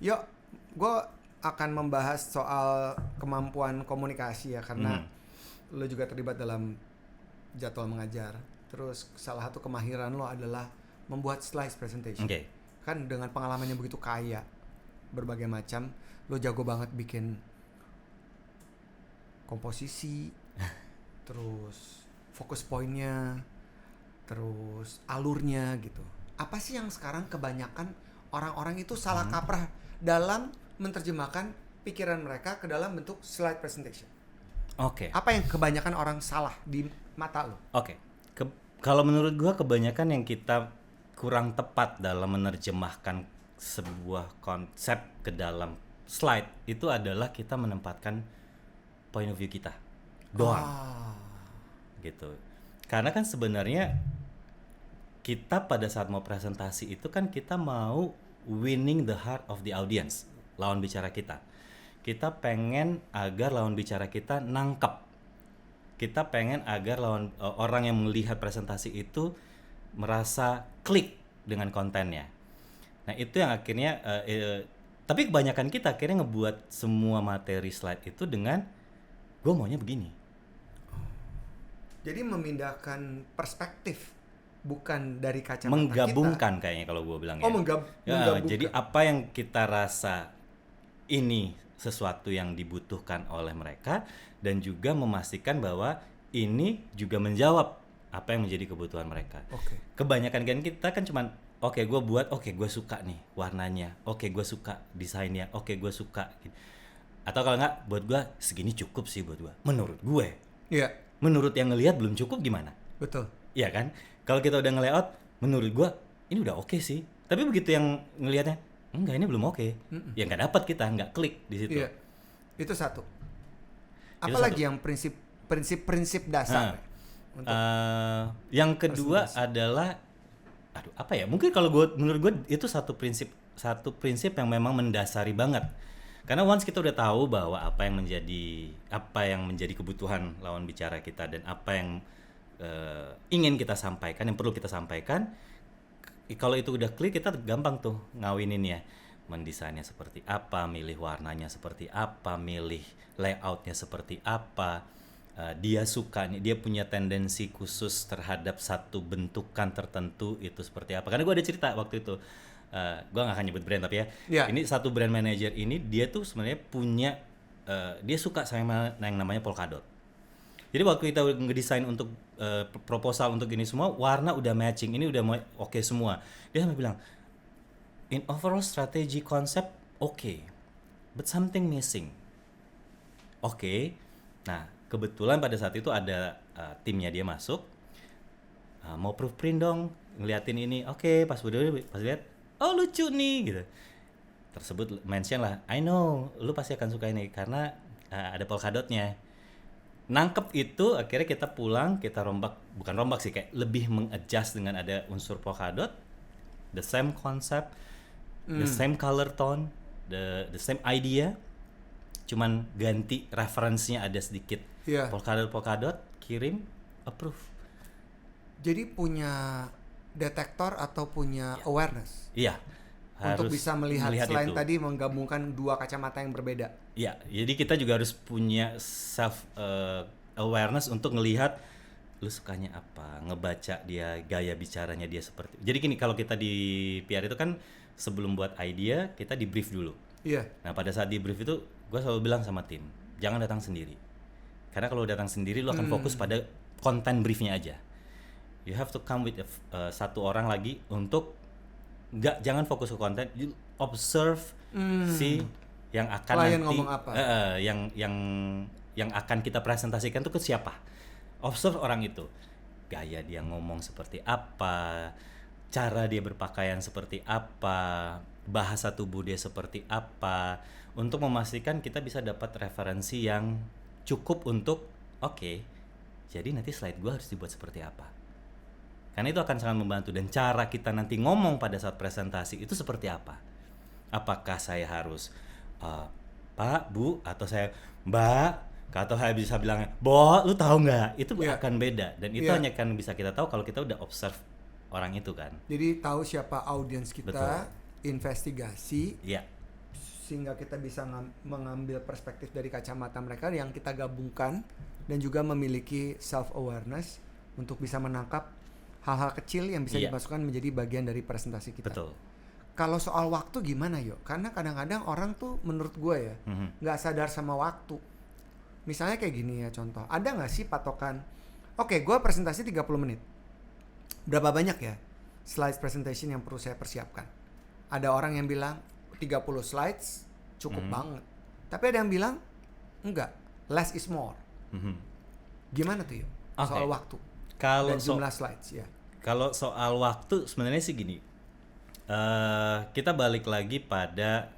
Yuk, gue akan membahas soal kemampuan komunikasi ya, karena lo juga terlibat dalam jadwal mengajar. Terus salah satu kemahiran lo adalah membuat slides presentation. Oke. Kan dengan pengalaman yang begitu kaya, berbagai macam, lo jago banget bikin komposisi, terus fokus poinnya, terus alurnya gitu. Apa sih yang sekarang kebanyakan orang-orang itu salah kaprah dalam menerjemahkan pikiran mereka ke dalam bentuk slide presentation? Oke. Apa yang kebanyakan orang salah di mata lo? Oke. Kalau menurut gua kebanyakan yang kita kurang tepat dalam menerjemahkan sebuah konsep ke dalam slide itu adalah kita menempatkan point of view kita doang gitu. Karena kan sebenarnya kita pada saat mau presentasi itu kan kita mau winning the heart of the audience, lawan bicara kita. Kita pengen agar lawan bicara kita nangkep. Kita pengen agar orang yang melihat presentasi itu merasa klik dengan kontennya. Nah itu yang akhirnya, tapi kebanyakan kita akhirnya ngebuat semua materi slide itu dengan gue maunya begini. Jadi memindahkan perspektif, bukan dari kacamata Menggabungkan kayaknya kalau gue bilang kita. ya. Menggabungkan. Jadi apa yang kita rasa ini sesuatu yang dibutuhkan oleh mereka dan juga memastikan bahwa ini juga menjawab apa yang menjadi kebutuhan mereka. Oke. Kebanyakan kan kita kan cuman oke, gue buat, oke gue suka nih warnanya, oke gue suka desainnya, oke gue suka. Atau kalau nggak, buat gue segini cukup sih buat gue. Menurut gue. Iya. Menurut yang ngelihat belum cukup gimana? Betul. Iya kan? Kalau kita udah nge-layout, menurut gue ini udah oke sih. Tapi begitu yang ngelihatnya, enggak ini belum oke. Ya nggak dapat kita, nggak klik di situ. Iya. Itu satu. Apalagi yang prinsip dasar? Yang kedua adalah apa ya? Mungkin kalau menurut gue itu satu prinsip yang memang mendasari banget. Karena once kita udah tahu bahwa apa yang menjadi kebutuhan lawan bicara kita dan apa yang ingin kita sampaikan, yang perlu kita sampaikan, kalau itu udah klik kita gampang tuh ngawininnya. Mendesainnya seperti apa, milih warnanya seperti apa, milih layoutnya seperti apa. Dia suka nih, dia punya tendensi khusus terhadap satu bentukan tertentu itu seperti apa. Karena gue ada cerita waktu itu, gue gak akan nyebut brand tapi ya, ini satu brand manager ini dia tuh sebenarnya punya, dia suka sama yang namanya polkadot. Jadi waktu kita ngedesain untuk proposal untuk ini semua, warna udah matching, ini udah oke semua. Dia sampai bilang, in overall strategy concept okay, but something missing. Oke. Nah, kebetulan pada saat itu ada timnya dia masuk, mau proofprint dong, ngeliatin ini. Oke, pas lihat, oh lucu nih gitu. Tersebut mention lah, I know lu pasti akan suka ini karena ada polkadotnya. Nangkep itu, akhirnya kita pulang, kita bukan rombak sih, kayak lebih mengadjust dengan ada unsur polkadot, the same concept, the same color tone, the same idea, cuman ganti referensinya ada sedikit. Polkadot, kirim, approve. Jadi punya detektor atau punya awareness? Iya. Untuk bisa melihat selain itu. Tadi menggabungkan dua kacamata yang berbeda. Iya, jadi kita juga harus punya self awareness untuk ngelihat lu sukanya apa, ngebaca dia, gaya bicaranya dia seperti. Jadi gini, kalau kita di PR itu kan sebelum buat idea kita di brief dulu. Iya. Nah pada saat di brief itu gue selalu bilang sama tim, jangan datang sendiri. Karena kalau datang sendiri lu akan fokus pada konten briefnya aja. You have to come with satu orang lagi untuk jangan fokus ke konten, you observe si yang akan klien nanti ngomong apa. Yang akan kita presentasikan tuh ke siapa. Observe orang itu, gaya dia ngomong seperti apa, cara dia berpakaian seperti apa, bahasa tubuh dia seperti apa, untuk memastikan kita bisa dapat referensi yang cukup untuk jadi nanti slide gue harus dibuat seperti apa. Karena itu akan sangat membantu. Dan cara kita nanti ngomong pada saat presentasi itu seperti apa. Apakah saya harus Pak, Bu, atau saya Mbak, atau saya bisa bilang Bo, lu tahu nggak? Itu akan beda. Dan itu hanya akan bisa kita tahu kalau kita udah observe orang itu kan. Jadi tahu siapa audiens kita. Betul. Investigasi. Iya. sehingga kita bisa mengambil perspektif dari kacamata mereka yang kita gabungkan dan juga memiliki self awareness untuk bisa menangkap hal-hal kecil yang bisa dimasukkan menjadi bagian dari presentasi kita. Betul. Kalau soal waktu gimana yo? Karena kadang-kadang orang tuh menurut gue ya nggak sadar sama waktu. Misalnya kayak gini ya contoh. Ada nggak sih patokan? Oke, gue presentasi 30 menit. Berapa banyak ya slides presentation yang perlu saya persiapkan? Ada orang yang bilang 30 slides cukup banget. Tapi ada yang bilang enggak, less is more. Gimana tuh yo? Soal waktu dan jumlah slides ya. Kalau soal waktu sebenarnya sih gini. Kita balik lagi pada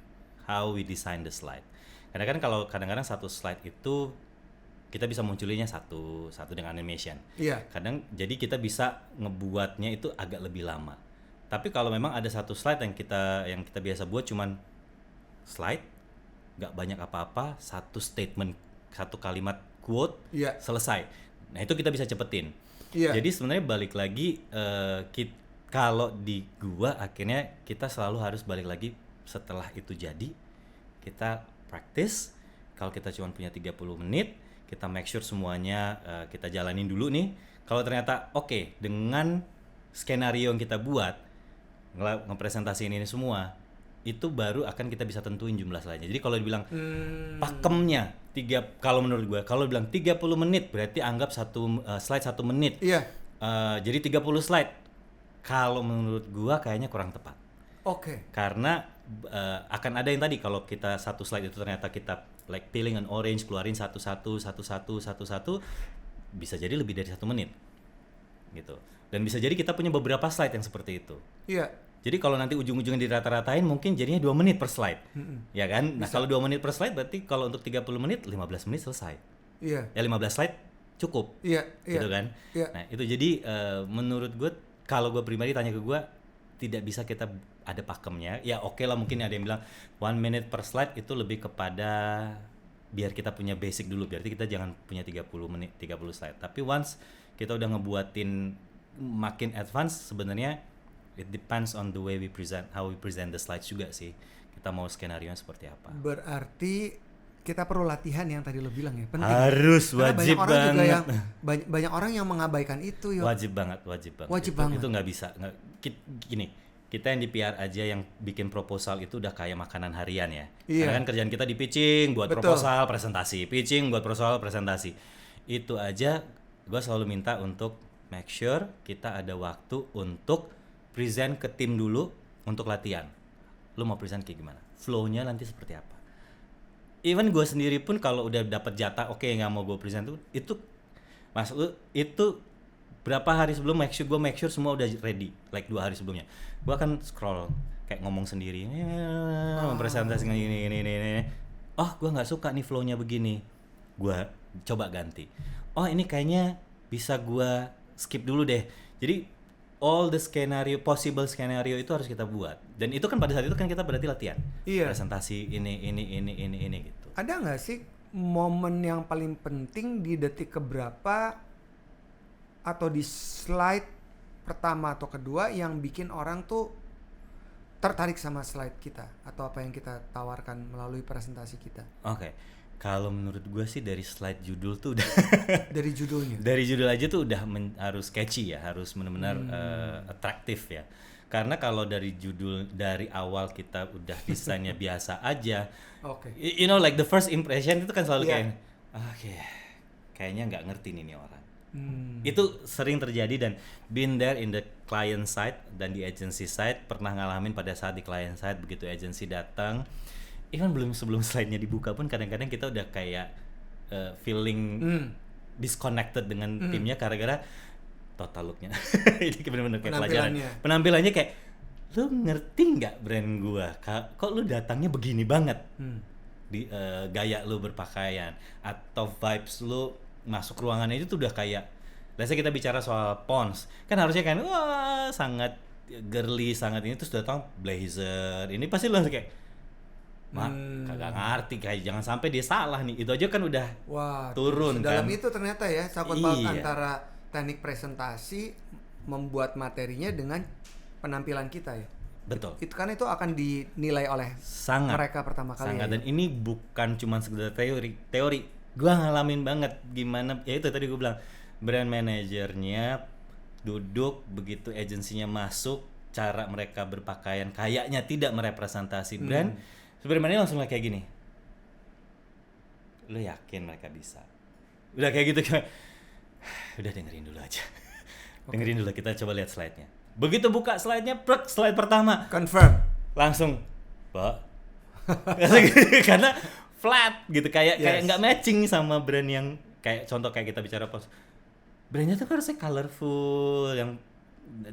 how we design the slide. Karena kan kalau kadang-kadang satu slide itu kita bisa munculinnya satu dengan animation. Iya. Kadang jadi kita bisa ngebuatnya itu agak lebih lama. Tapi kalau memang ada satu slide yang kita biasa buat cuman slide, nggak banyak apa-apa, satu statement, satu kalimat quote, selesai. Nah itu kita bisa cepetin. Iya. Jadi sebenarnya balik lagi kalau di gua akhirnya kita selalu harus balik lagi setelah itu jadi kita practice. Kalau kita cuma punya 30 menit, kita make sure semuanya kita jalanin dulu nih. Kalau ternyata oke, dengan skenario yang kita buat ngepresentasiin ini semua, itu baru akan kita bisa tentuin jumlah slide-nya. Jadi kalau dibilang pakemnya kalau menurut gue, kalau bilang 30 menit berarti anggap satu slide 1 menit. Iya. Jadi 30 slide. Kalau menurut gue kayaknya kurang tepat. Oke. Karena akan ada yang tadi kalau kita satu slide itu ternyata kita like peeling an orange, keluarin satu, bisa jadi lebih dari 1 menit. Gitu. Dan bisa jadi kita punya beberapa slide yang seperti itu. Iya. Jadi kalau nanti ujung-ujungnya dirata-ratain mungkin jadinya 2 menit per slide. Ya kan? Nah, kalau 2 menit per slide berarti kalau untuk 30 menit 15 menit selesai. Iya. Ya 15 slide cukup. Iya, Gitu kan? Iya. Nah, itu jadi menurut gue kalau gue pribadi tanya ke gue tidak bisa kita ada pakemnya. Ya oke lah mungkin ada yang bilang 1 minute per slide itu lebih kepada biar kita punya basic dulu. Berarti kita jangan punya 30 menit 30 slide. Tapi once kita udah ngebuatin makin advance sebenarnya it depends on the way we present, how we present the slides juga sih. Kita mau skenario seperti apa. Berarti kita perlu latihan yang tadi lo bilang ya, penting. Harus, wajib banget. Banyak orang yang mengabaikan itu yo. Wajib banget. Itu nggak bisa. Gini, kita yang di PR aja yang bikin proposal itu udah kayak makanan harian ya. Iya. Karena kan kerjaan kita di pitching, buat proposal, presentasi. Pitching, buat proposal, presentasi. Itu aja gue selalu minta untuk make sure kita ada waktu untuk present ke tim dulu untuk latihan. Lu mau present kayak gimana? Flow-nya nanti seperti apa? Even gue sendiri pun kalau udah dapat jatah, oke nggak mau gue present tuh, itu maksud lu itu berapa hari sebelum make sure semua udah ready, like 2 hari sebelumnya. Gue akan scroll kayak ngomong sendiri, mempresentasikan ini. Oh, gue nggak suka nih flow-nya begini. Gue coba ganti. Oh, ini kayaknya bisa gue skip dulu deh. Jadi all the possible skenario itu harus kita buat. Dan itu kan pada saat itu kan kita berarti latihan. Iya. Presentasi ini gitu. Ada nggak sih momen yang paling penting di detik keberapa atau di slide pertama atau kedua yang bikin orang tuh tertarik sama slide kita atau apa yang kita tawarkan melalui presentasi kita? Oke. Kalau menurut gue sih dari slide judul tuh udah dari judulnya. Dari judul aja tuh udah harus catchy ya, harus benar-benar atraktif ya. Karena kalau dari judul dari awal kita udah desainnya biasa aja, you know like the first impression itu kan selalu kayak, kayaknya nggak ngerti nih orang. Itu sering terjadi dan been there in the client side dan di agency side, pernah ngalamin pada saat di client side begitu agency datang. Even sebelum slide-nya dibuka pun kadang-kadang kita udah kayak feeling disconnected dengan timnya gara-gara total look-nya. Ini bener-bener kayak pelajaran. Penampilannya kayak, lu ngerti nggak brand gua? Kok lu datangnya begini banget? Di gaya lu berpakaian atau vibes lu masuk ruangannya itu tuh udah kayak, biasanya kita bicara soal Pons, kan harusnya kan wah sangat girly, sangat ini, terus datang blazer. Ini pasti lu langsung kayak kagak ngerti, kayak jangan sampai dia salah nih. Itu aja kan udah turun kan. Dalam itu ternyata ya sangkut paut antara teknik presentasi membuat materinya dengan penampilan kita ya. Betul. Itu kan itu akan dinilai oleh Sangat. mereka pertama kali. Sangat. Ya. Dan ini bukan cuma sekedar teori. Gua ngalamin banget gimana, ya itu tadi gue bilang, brand manajernya duduk begitu agensinya masuk, cara mereka berpakaian kayaknya tidak merepresentasi brand. Sebenarnya langsung kayak gini. Lu yakin mereka bisa? Udah kayak gitu kayak udah dengerin dulu aja. Dengerin dulu, kita coba lihat slide-nya. Begitu buka slide-nya, slide pertama. Confirm. Langsung, Pak. Karena flat gitu, kayak nggak matching sama brand yang kayak contoh kayak kita bicara pos. Brandnya tuh harusnya colorful, yang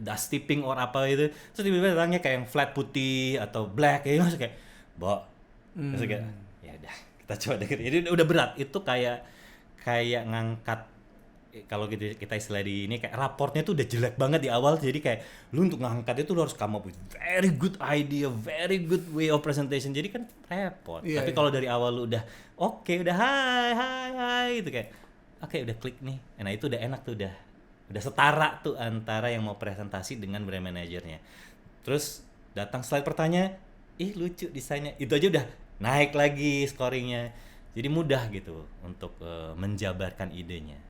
dusty pink or apa itu. Terus tiba-tiba datangnya kayak yang flat putih atau black kayak masuk kayak, Pak. Terus kayak, ya udah, kita coba dengerin. Jadi udah berat. Itu kayak ngangkat, kalau kita istilah di ini kayak raportnya tuh udah jelek banget di awal, jadi kayak lu untuk ngangkat itu lu harus come up with very good idea, very good way of presentation, jadi kan repot. Tapi kalau dari awal lu udah oke, udah hai itu kayak oke, udah klik nih, nah itu udah enak tuh, udah setara tuh antara yang mau presentasi dengan brand manajernya. Terus datang slide pertanyaan, lucu desainnya, itu aja udah naik lagi scoringnya, jadi mudah gitu untuk menjabarkan idenya.